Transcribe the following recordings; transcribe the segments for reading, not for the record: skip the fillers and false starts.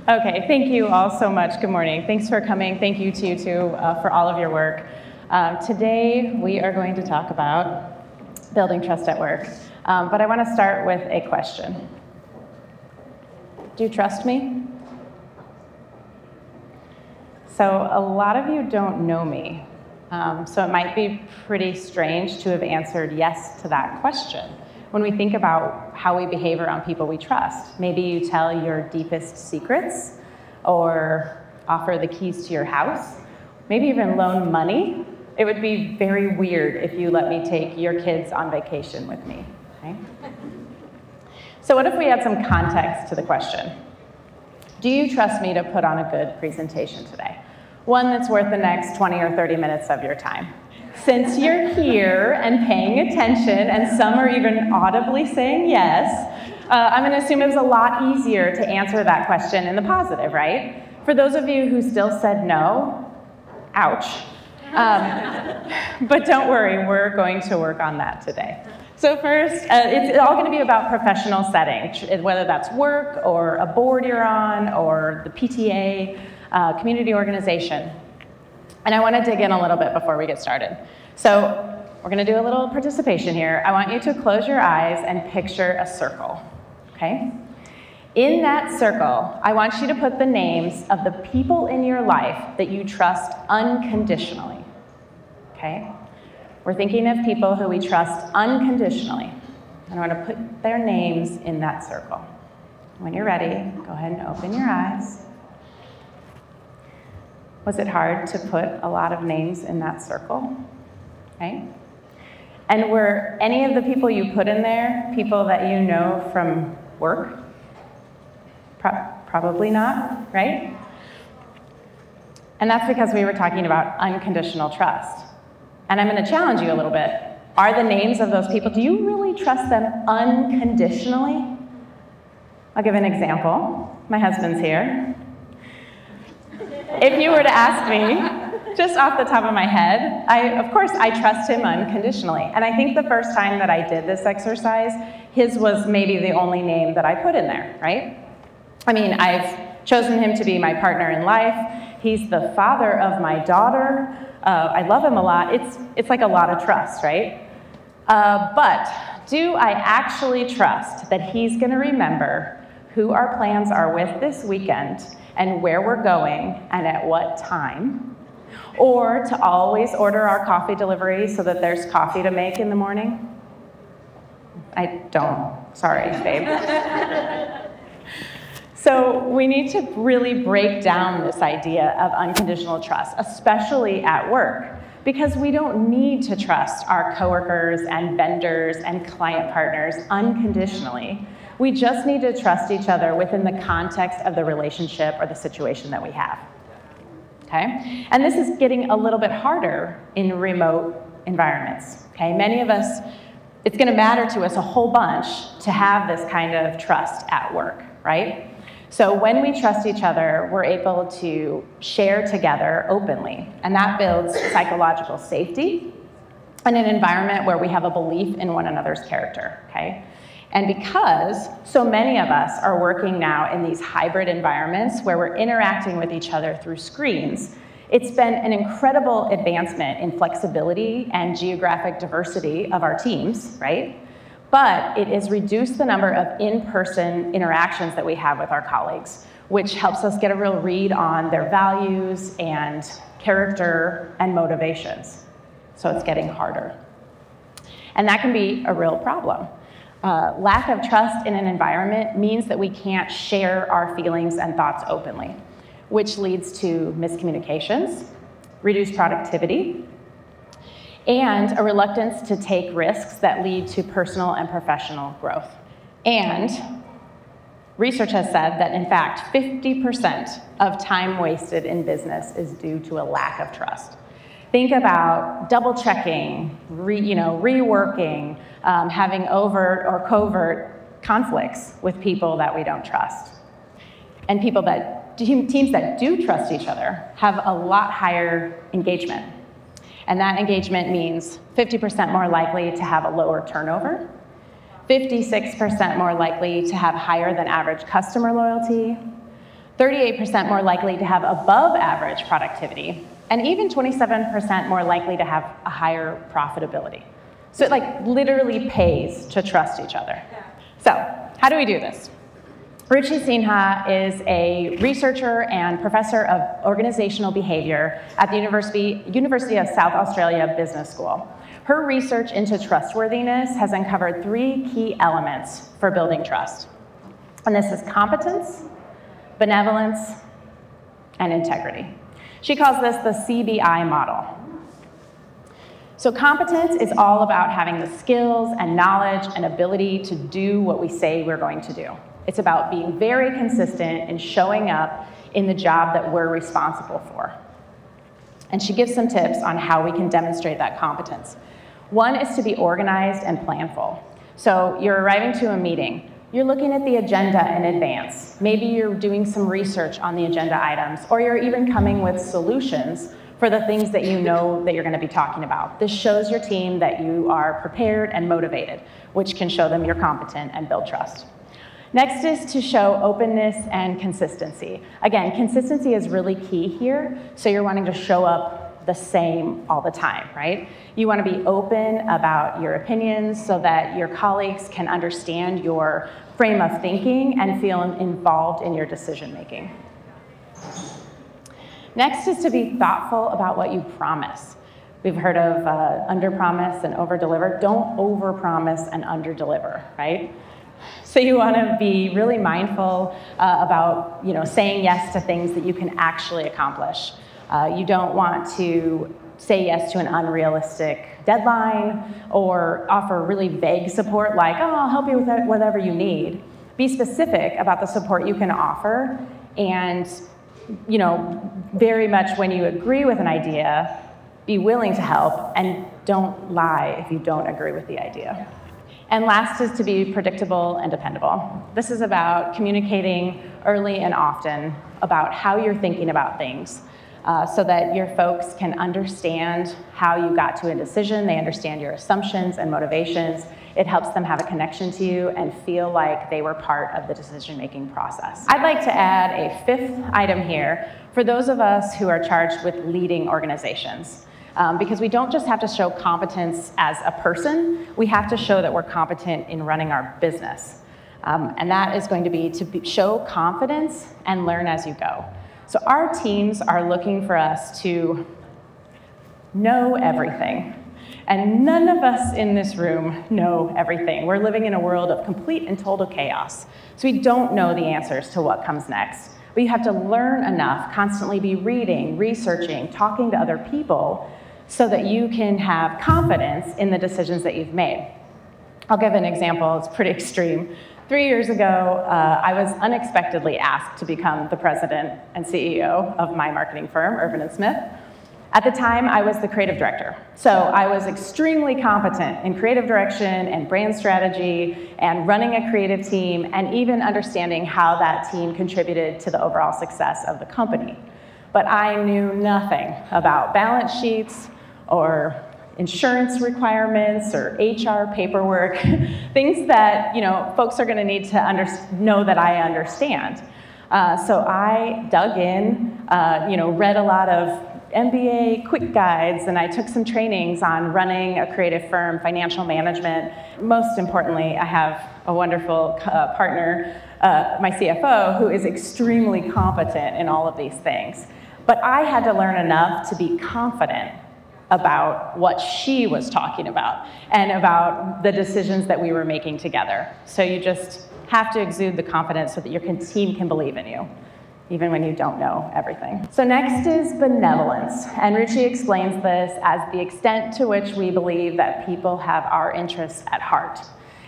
Okay, thank you all so much. Good morning. Thanks for coming. Thank you to you too for all of your work. Today we are going to talk about building trust at work. But I want to start with a question. Do you trust me? So a lot of you don't know me. So it might be pretty strange to have answered yes to that question. When we think about how we behave around people we trust, maybe you tell your deepest secrets or offer the keys to your house, maybe even loan money. It would be very weird if you let me take your kids on vacation with me. Okay? So what if we add some context to the question? Do you trust me to put on a good presentation today? One that's worth the next 20 or 30 minutes of your time. Since you're here and paying attention, and some are even audibly saying yes, I'm going to assume it was a lot easier to answer that question in the positive, right? For those of you who still said no, ouch. But don't worry, we're going to work on that today. So first, it's all going to be about professional setting, whether that's work or a board you're on or the PTA, community organization. And I want to dig in a little bit before we get started. So we're going to do a little participation here. I want you to close your eyes and picture a circle, okay? In that circle, I want you to put the names of the people in your life that you trust unconditionally, okay? We're thinking of people who we trust unconditionally. And I want to put their names in that circle. When you're ready, go ahead and open your eyes. Was it hard to put a lot of names in that circle? Okay. And were any of the people you put in there people that you know from work? Probably not, right? And that's because we were talking about unconditional trust. And I'm going to challenge you a little bit. Are the names of those people, do you really trust them unconditionally? I'll give an example. My husband's here. If you were to ask me, just off the top of my head, of course I trust him unconditionally. And I think the first time that I did this exercise, his was maybe the only name that I put in there, right? I mean, I've chosen him to be my partner in life. He's the father of my daughter. I love him a lot. It's like a lot of trust, right? But do I actually trust that he's going to remember who our plans are with this weekend and where we're going and at what time? Or to always order our coffee delivery so that there's coffee to make in the morning? I don't. Sorry, babe. So we need to really break down this idea of unconditional trust, especially at work, because we don't need to trust our coworkers and vendors and client partners unconditionally. We just need to trust each other within the context of the relationship or the situation that we have, okay? And this is getting a little bit harder in remote environments, okay? Many of us, it's gonna matter to us a whole bunch to have this kind of trust at work, right? So when we trust each other, we're able to share together openly, and that builds psychological safety and an environment where we have a belief in one another's character, okay? And because so many of us are working now in these hybrid environments where we're interacting with each other through screens, it's been an incredible advancement in flexibility and geographic diversity of our teams, right? But it has reduced the number of in-person interactions that we have with our colleagues, which helps us get a real read on their values and character and motivations. So it's getting harder. And that can be a real problem. Lack of trust in an environment means that we can't share our feelings and thoughts openly, which leads to miscommunications, reduced productivity, and a reluctance to take risks that lead to personal and professional growth. And research has said that, in fact, 50% of time wasted in business is due to a lack of trust. Think about double-checking, reworking, having overt or covert conflicts with people that we don't trust. And teams that do trust each other have a lot higher engagement. And that engagement means 50% more likely to have a lower turnover, 56% more likely to have higher than average customer loyalty, 38% more likely to have above average productivity, and even 27% more likely to have a higher profitability. So it like literally pays to trust each other. So how do we do this? Ruchi Sinha is a researcher and professor of organizational behavior at the University of South Australia Business School. Her research into trustworthiness has uncovered 3 key elements for building trust. And this is competence, benevolence, and integrity. She calls this the CBI model. So competence is all about having the skills and knowledge and ability to do what we say we're going to do. It's about being very consistent and showing up in the job that we're responsible for. And she gives some tips on how we can demonstrate that competence. One is to be organized and planful. So you're arriving to a meeting. You're looking at the agenda in advance. Maybe you're doing some research on the agenda items, or you're even coming with solutions for the things that you know that you're going to be talking about. This shows your team that you are prepared and motivated, which can show them you're competent and build trust. Next is to show openness and consistency. Again, consistency is really key here, so you're wanting to show up the same all the time, right? You want to be open about your opinions so that your colleagues can understand your frame of thinking and feel involved in your decision making. Next is to be thoughtful about what you promise. We've heard of under-promise and over-deliver. Don't over-promise and under-deliver, right? So you want to be really mindful about saying yes to things that you can actually accomplish. You don't want to say yes to an unrealistic deadline or offer really vague support like, oh, I'll help you with whatever you need. Be specific about the support you can offer, and very much when you agree with an idea, be willing to help, and don't lie if you don't agree with the idea. And last is to be predictable and dependable. This is about communicating early and often about how you're thinking about things so that your folks can understand how you got to a decision. They understand your assumptions and motivations. It helps them have a connection to you and feel like they were part of the decision-making process. I'd like to add a 5th item here for those of us who are charged with leading organizations. Because we don't just have to show competence as a person, we have to show that we're competent in running our business. And that is going to be show confidence and learn as you go. So our teams are looking for us to know everything. And none of us in this room know everything. We're living in a world of complete and total chaos. So we don't know the answers to what comes next. But you have to learn enough, constantly be reading, researching, talking to other people, so that you can have confidence in the decisions that you've made. I'll give an example. It's pretty extreme. 3 years ago, I was unexpectedly asked to become the president and CEO of my marketing firm, Urban & Smith. At the time, I was the creative director. So I was extremely competent in creative direction and brand strategy and running a creative team and even understanding how that team contributed to the overall success of the company. But I knew nothing about balance sheets or insurance requirements or HR paperwork, things that folks are going to need to know that I understand. So I dug in, read a lot of MBA quick guides, and I took some trainings on running a creative firm, financial management. Most importantly, I have a wonderful partner, my CFO, who is extremely competent in all of these things. But I had to learn enough to be confident about what she was talking about and about the decisions that we were making together. So you just have to exude the confidence so that your team can believe in you, even when you don't know everything. So next is benevolence. And Ruchi explains this as the extent to which we believe that people have our interests at heart.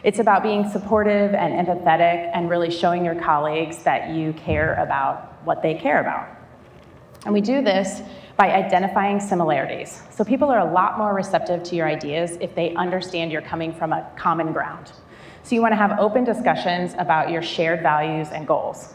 It's about being supportive and empathetic and really showing your colleagues that you care about what they care about. And we do this by identifying similarities. So people are a lot more receptive to your ideas if they understand you're coming from a common ground. So you want to have open discussions about your shared values and goals.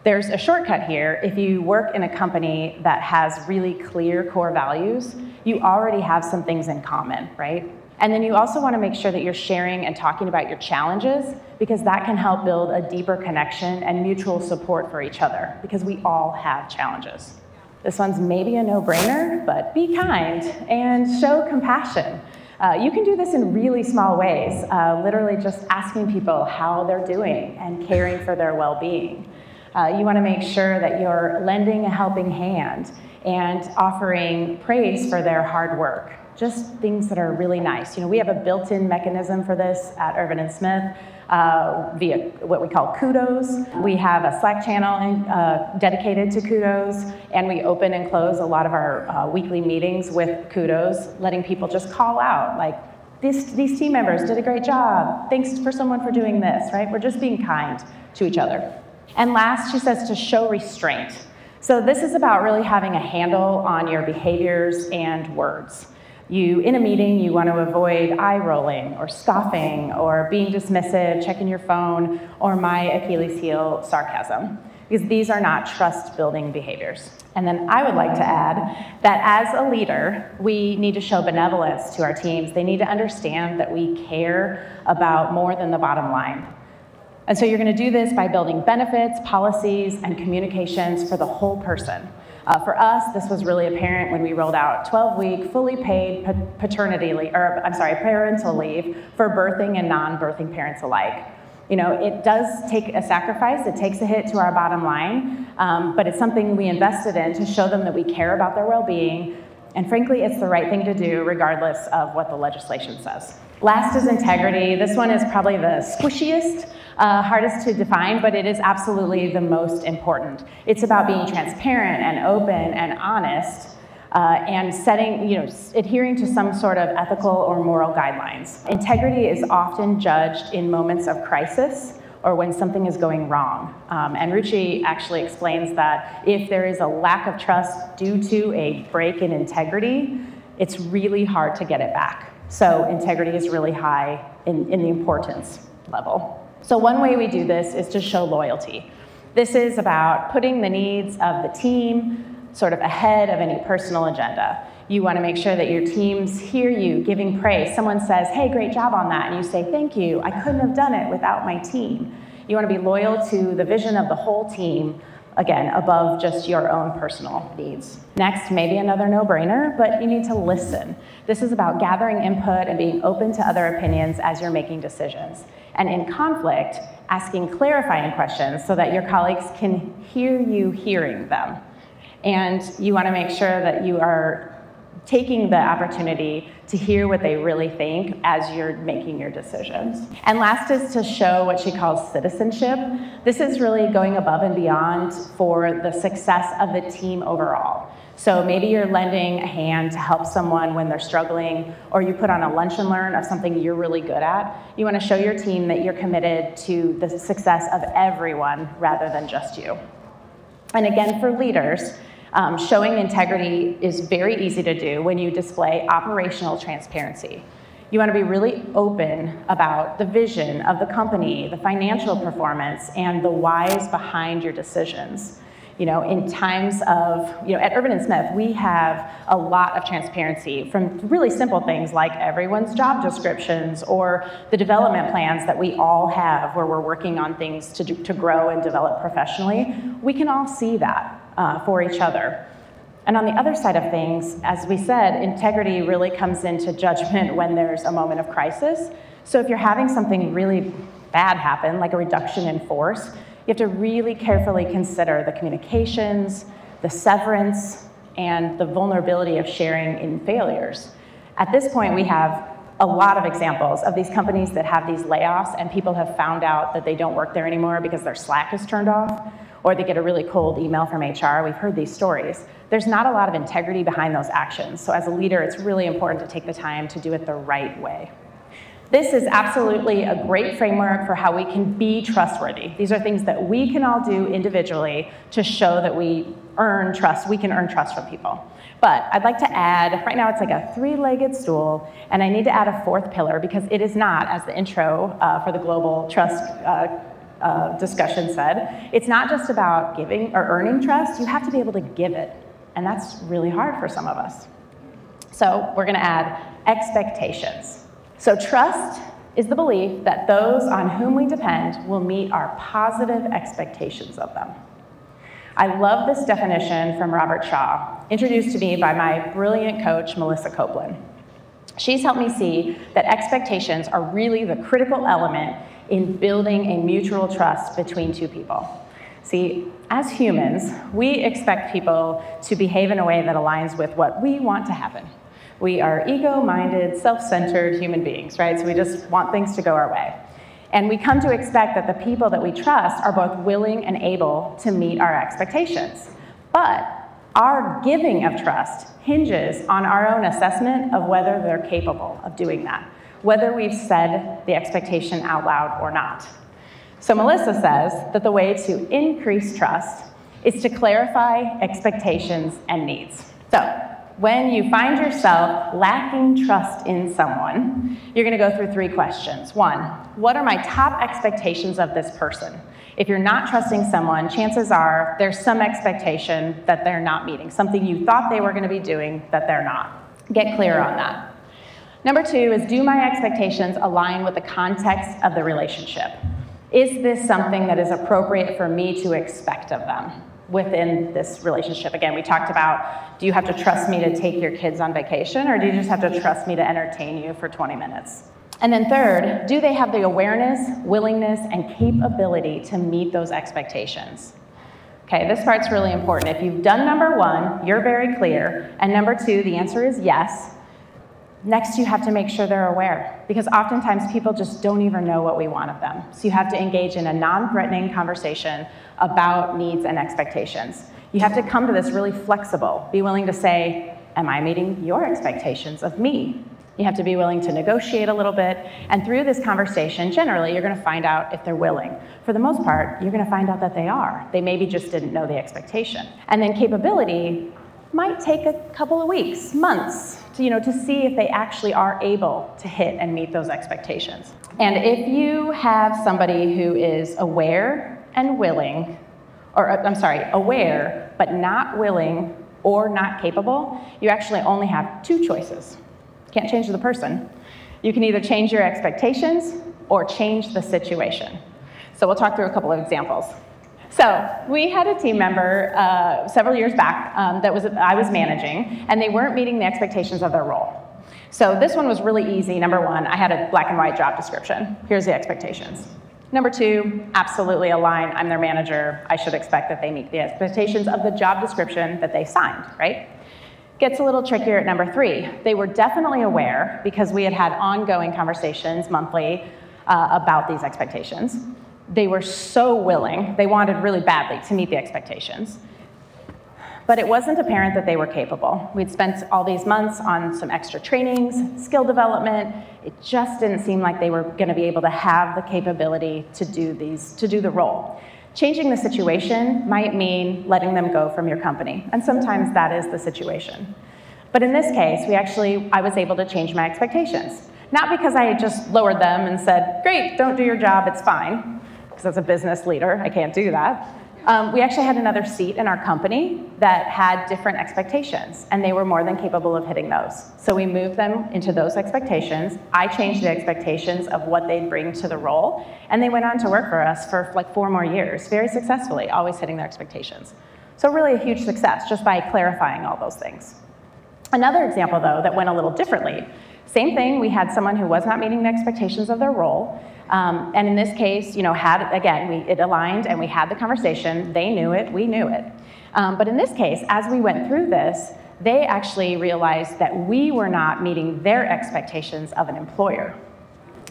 There's a shortcut here. If you work in a company that has really clear core values, you already have some things in common, right? And then you also want to make sure that you're sharing and talking about your challenges, because that can help build a deeper connection and mutual support for each other, because we all have challenges. This one's maybe a no-brainer, but be kind and show compassion. You can do this in really small ways, literally just asking people how they're doing and caring for their well-being. You want to make sure that you're lending a helping hand and offering praise for their hard work. Just things that are really nice. We have a built-in mechanism for this at Irvin & Smith via what we call kudos. We have a Slack channel dedicated to kudos, and we open and close a lot of our weekly meetings with kudos, letting people just call out, like, these team members did a great job. Thanks for someone for doing this, right? We're just being kind to each other. And last, she says to show restraint. So this is about really having a handle on your behaviors and words. In a meeting, you want to avoid eye rolling or scoffing or being dismissive, checking your phone, or my Achilles heel, sarcasm, because these are not trust-building behaviors. And then I would like to add that as a leader, we need to show benevolence to our teams. They need to understand that we care about more than the bottom line. And so you're going to do this by building benefits, policies, and communications for the whole person. For us, this was really apparent when we rolled out 12-week, fully paid parental leave for birthing and non-birthing parents alike. It does take a sacrifice. It takes a hit to our bottom line, but it's something we invested in to show them that we care about their well-being. And frankly, it's the right thing to do regardless of what the legislation says. Last is integrity. This one is probably the squishiest, hardest to define, but it is absolutely the most important. It's about being transparent and open and honest, and adhering to some sort of ethical or moral guidelines. Integrity is often judged in moments of crisis or when something is going wrong. And Ruchi actually explains that if there is a lack of trust due to a break in integrity, it's really hard to get it back. So integrity is really high in the importance level. So one way we do this is to show loyalty. This is about putting the needs of the team sort of ahead of any personal agenda. You want to make sure that your teams hear you giving praise. Someone says, hey, great job on that, and you say, thank you, I couldn't have done it without my team. You want to be loyal to the vision of the whole team, again, above just your own personal needs. Next, maybe another no-brainer, but you need to listen. This is about gathering input and being open to other opinions as you're making decisions. And in conflict, asking clarifying questions so that your colleagues can hear you hearing them. And you want to make sure that you are taking the opportunity to hear what they really think as you're making your decisions. And last is to show what she calls citizenship. This is really going above and beyond for the success of the team overall. So maybe you're lending a hand to help someone when they're struggling, or you put on a lunch and learn of something you're really good at. You want to show your team that you're committed to the success of everyone rather than just you. And again, for leaders, showing integrity is very easy to do when you display operational transparency. You want to be really open about the vision of the company, the financial performance, and the whys behind your decisions. In times of, at Irvin & Smith, we have a lot of transparency from really simple things like everyone's job descriptions or the development plans that we all have where we're working on things to grow and develop professionally. We can all see that for each other. And on the other side of things, as we said, integrity really comes into judgment when there's a moment of crisis. So if you're having something really bad happen, like a reduction in force, you have to really carefully consider the communications, the severance, and the vulnerability of sharing in failures. At this point, we have a lot of examples of these companies that have these layoffs and people have found out that they don't work there anymore because their Slack is turned off, or they get a really cold email from HR. We've heard these stories. There's not a lot of integrity behind those actions. So as a leader, it's really important to take the time to do it the right way. This is absolutely a great framework for how we can be trustworthy. These are things that we can all do individually to show that we earn trust. We can earn trust from people. But I'd like to add, right now it's like a three-legged stool, and I need to add a fourth pillar because it is not, as the intro for the global trust discussion said, it's not just about giving or earning trust. You have to be able to give it, and that's really hard for some of us. So we're going to add expectations. So trust is the belief that those on whom we depend will meet our positive expectations of them. I love this definition from Robert Shaw, introduced to me by my brilliant coach, Melissa Copeland. She's helped me see that expectations are really the critical element in building a mutual trust between two people. See, as humans, we expect people to behave in a way that aligns with what we want to happen. We are ego-minded, self-centered human beings, right? So we just want things to go our way. And we come to expect that the people that we trust are both willing and able to meet our expectations. But our giving of trust hinges on our own assessment of whether they're capable of doing that, whether we've said the expectation out loud or not. So Melissa says that the way to increase trust is to clarify expectations and needs. So when you find yourself lacking trust in someone, you're going to go through 3 questions. 1, what are my top expectations of this person? If you're not trusting someone, chances are there's some expectation that they're not meeting, something you thought they were going to be doing that they're not. Get clear on that. Number 2 is, do my expectations align with the context of the relationship? Is this something that is appropriate for me to expect of them within this relationship? Again, we talked about, do you have to trust me to take your kids on vacation, or do you just have to trust me to entertain you for 20 minutes? And then 3rd, do they have the awareness, willingness, and capability to meet those expectations? Okay, this part's really important. If you've done number 1, you're very clear, and number 2, the answer is yes. Next, you have to make sure they're aware, because oftentimes people just don't even know what we want of them. So you have to engage in a non-threatening conversation about needs and expectations. You have to come to this really flexible. Be willing to say, am I meeting your expectations of me? You have to be willing to negotiate a little bit, and through this conversation, generally, you're going to find out if they're willing. For the most part, you're going to find out that they are. They maybe just didn't know the expectation. And then capability might take a couple of weeks, months, to see if they actually are able to hit and meet those expectations. And if you have somebody who is aware and willing, aware but not willing or not capable, you actually only have 2 choices. Can't change the person. You can either change your expectations or change the situation. So we'll talk through a couple of examples. So we had a team member several years back I was managing, and they weren't meeting the expectations of their role. So this one was really easy. Number 1, I had a black and white job description. Here's the expectations. Number 2, absolutely align. I'm their manager. I should expect that they meet the expectations of the job description that they signed, right? Gets a little trickier at number 3. They were definitely aware, because we had had ongoing conversations monthly about these expectations. They were so willing, they wanted really badly to meet the expectations. But it wasn't apparent that they were capable. We'd spent all these months on some extra trainings, skill development. It just didn't seem like they were going to be able to have the capability to do the role. Changing the situation might mean letting them go from your company, and sometimes that is the situation. But in this case, I was able to change my expectations. Not because I just lowered them and said, great, don't do your job, it's fine. Because as a business leader, I can't do that. We actually had another seat in our company that had different expectations, and they were more than capable of hitting those. So we moved them into those expectations. I changed the expectations of what they'd bring to the role, and they went on to work for us for like 4 more years, very successfully, always hitting their expectations. So really a huge success just by clarifying all those things. Another example, though, that went a little differently. Same thing, we had someone who was not meeting the expectations of their role. And in this case, it aligned and we had the conversation. They knew it, we knew it. But in this case, as we went through this, they actually realized that we were not meeting their expectations of an employer.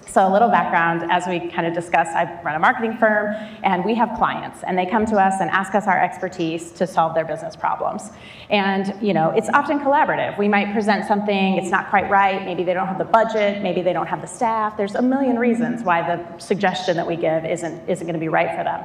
So a little background, as we kind of discussed, I run a marketing firm, and we have clients, and they come to us and ask us our expertise to solve their business problems. And it's often collaborative. We might present something, it's not quite right, maybe they don't have the budget, maybe they don't have the staff. There's a million reasons why the suggestion that we give isn't going to be right for them.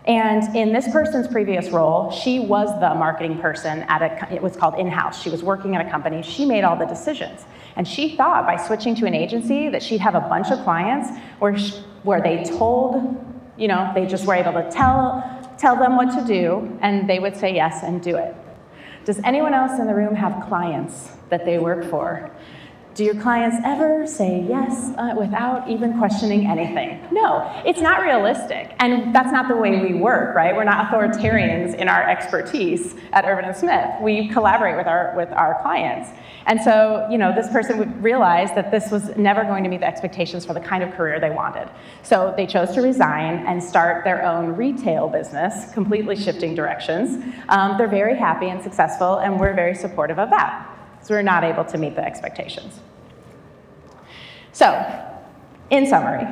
And in this person's previous role, she was the marketing person it was called in-house. She was working at a company. She made all the decisions. And she thought by switching to an agency that she'd have a bunch of clients where they told, they just were able to tell them what to do, and they would say yes and do it. Does anyone else in the room have clients that they work for? Do your clients ever say yes without even questioning anything? No, it's not realistic. And that's not the way we work, right? We're not authoritarians in our expertise at Urban & Smith. We collaborate with our clients. And so, this person would realize that this was never going to meet the expectations for the kind of career they wanted. So they chose to resign and start their own retail business, completely shifting directions. They're very happy and successful, and we're very supportive of that. So we're not able to meet the expectations. So, in summary,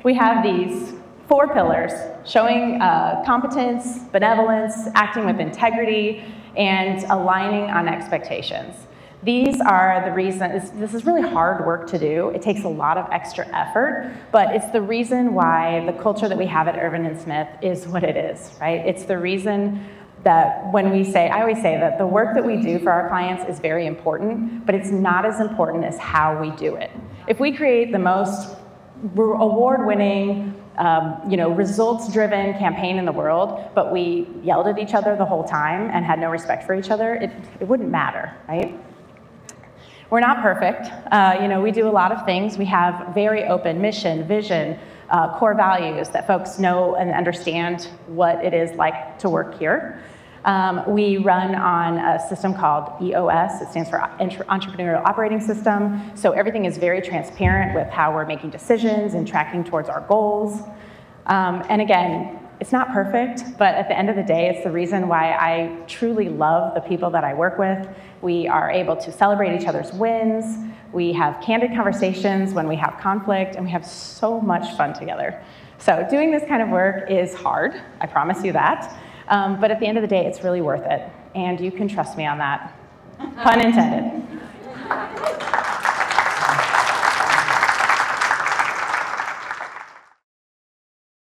we have these 4 pillars showing competence, benevolence, acting with integrity, and aligning on expectations. These are the reasons. This is really hard work to do. It takes a lot of extra effort, but it's the reason why the culture that we have at Urban & Smith is what it is, right? It's the reason that when we say, I always say that the work that we do for our clients is very important, but it's not as important as how we do it. If we create the most award-winning, results-driven campaign in the world, but we yelled at each other the whole time and had no respect for each other, it wouldn't matter, right? We're not perfect. We do a lot of things. We have very open mission, vision, core values that folks know and understand what it is like to work here. We run on a system called EOS. It stands for Entrepreneurial Operating System. So everything is very transparent with how we're making decisions and tracking towards our goals. And again, it's not perfect, but at the end of the day, it's the reason why I truly love the people that I work with. We are able to celebrate each other's wins. We have candid conversations when we have conflict, and we have so much fun together. So doing this kind of work is hard, I promise you that. But at the end of the day, it's really worth it. And you can trust me on that. Pun intended.